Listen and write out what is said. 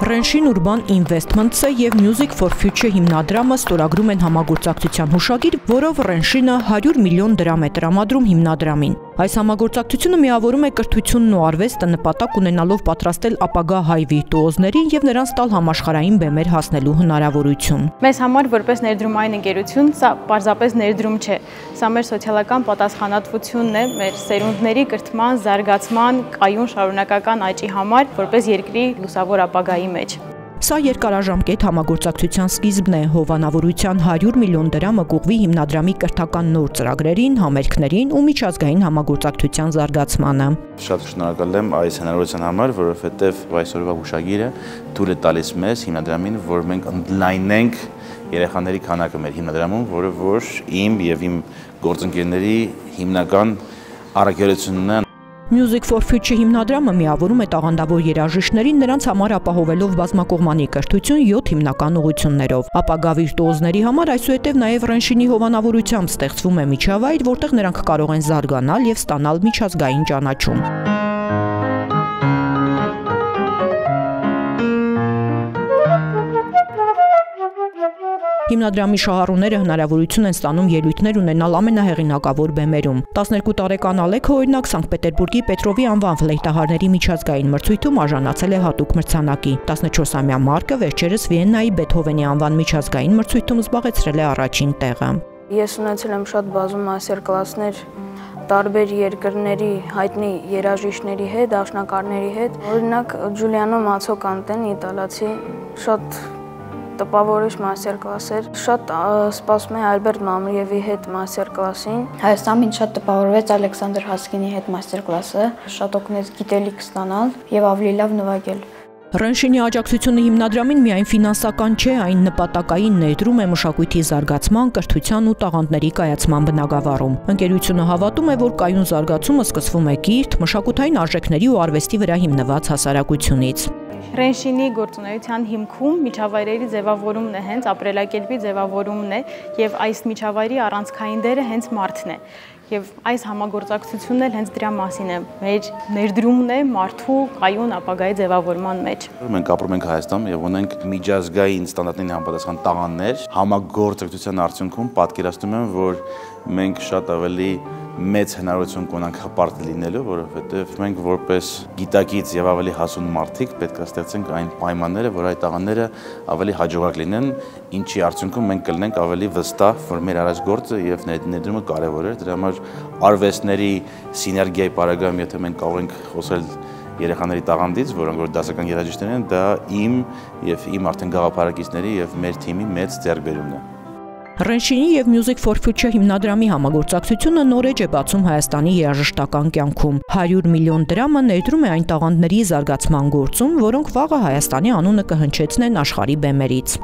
Renshin Urban Investments-ը և Music for Future հիմնադրամը ստորագրում են համագործակցության հուշագիր, որով Renshin-ը 100 միլիոն դրամ է տրամադրում հիմնադրամին։ Այս համագործակցությունը միավորում է կրթությունն ու արվեստը նպատակ ունենալով պատրաստել ապագա հայ վիրտուոզներին և նրանց տալ համաշխարհային բեմեր հասնելու հնարավորություն։ Մեզ համար որպես ներդրումային ընկերություն սա պարզապես ներդրում չէ։ Սա մեր սոցիալական պատասխանատվությունն է մեր սերունդների կրթման, զարգացման, կայուն շարունակական աճի համար, որպես երկրի լուսավոր ապագայի մեջ։ Սա երկարաժամկետ համագործակցության սկիզբն է, հովանավորության 100 միլիոն դրամը կուղղվի հիմնադրամի կրթական նոր ծրագրերին, համերգներին ու միջազգային համագործակցության զարգացմանը։ Շատ շնորհակալ եմ այս հնարավորության համար, որովհետև այսօրվա հուշագիրը թույլ է տալիս մեզ հիմնադրամին, որ մենք ընդլայնենք երեխաների քանակը մեր հիմնադրամում, որը որ իմ եւ իմ գործընկերների հիմնական առաքելությունն է։ Music for Future հիմնադրամը միավորում է տաղանդավոր երաժիշտներին, նրանց համար ապահովելով բազմակողմանի կրթություն 7 հիմնական ուղղություններով։ Ապագա վիրտուոզների համար այսուհետև նաև Renshin-ի հովանավորությամբ ստեղծվում է միջավայր, որտեղ նրանք կարող են զարգանալ և ստանալ միջազգային ճանաչում։ Հիմնադրամի շահառուները հնարավորություն են ստանում ելույթներ ունենալ ամենահեղինակավոր բեմերում։ 12 տարեկան Ալեքը օրինակ Սանկտ Պետերբուրգի Պետրովի անվան ֆլեյտահարների միջազգային մրցույթում արժանացել է հատուկ մրցանակի։ 14-ամյա Մարկը վերջերս Վիեննայի Բեթհովենի անվան միջազգային մրցույթում զբաղեցրել է առաջին տեղը։ Ես ունեցել եմ շատ բազում մաստեր-կլասներ տարբեր երկրների հայտնի երաժիշտների հետ, դաշնակարների հետ։ Օրինակ Ջուլիանո Մացոկանտեն, իտալացի, շատ տպավորիչ մաստեր-կլաս էր։ Շատ սպասում եմ Ալբերտ Մամրիևի հետ մաստեր-կլասին։ Հայաստանում ինձ շատ տպավորվեց Ալեքսանդր Հասկինի հետ մաստեր-կլասը, շատ օգնեց գիտելիք ստանալ եւ ավելի լավ նվագել։ Renshin-ի աջակցությունը հիմնադրամին միայն ֆինանսական չէ, այն նպատակային ներդրում է մշակույթի զարգացման, կրթության ու տաղանդների կայացման բնագավառում։ Ընկերությունը հավատում է, որ կայուն զարգացումը սկսվում է կիրթ, մշակութային արժեքների ու արվեստի վրա հիմնված հասարակությունից։ Renshin-ի գործունեության հիմքում միջավայրերի ձևավորումն է, հենց ապրելակերպի ձևավորումն է, եւ այս միջավայրի առանցքային դերը հենց մարդն է։ Եվ այս համագործակցությունն էլ հենց դրա մասին է, մեր ներդրումն է մարդու կայուն ապագայի ձևավորման մեջ։ Մենք ապրում ենք Հայաստանում եւ ունենք միջազգային ստանդարտներին համապատասխան տաղանդներ։ Համագործակցության արդյունքում պատկերացնում եմ, որ մենք շատ ավելի մեծ հնարավորություն կունենանք հպարտ լինելու, որովհետև մենք որպես գիտակից եւ ավելի հասուն մարդիկ պետք է ստեղծենք այն պայմանները, որ այդ տաղանդները ավելի հաջողակ լինեն, ինչի արդյունքում մենք կլինենք ավելի վստահ, որ մեր արած գործը եւ ներդրումը կարեւոր է։ Դրա համար արվեստների սիներգիայի պարագայում, եթե մենք կարող ենք խոսել երեխաների տաղանդից, որոնք որ դասական երաժիշտներ են, դա իմ եւ իմ արդեն գաղափարակիցների եւ մեր թիմի մեծ ձեռքբերումն է։ Renshin-ի և Music for Future հիմնադրամի համագործակցությունը նոր էջ է բացում Հայաստանի երաժշտական կյանքում։ 100 միլիոն դրամը ներդրում է այն տաղանդների զարգացման գործում, որոնք վաղը Հայաստանի անունը կհնչեցնեն աշխարհի բեմերից։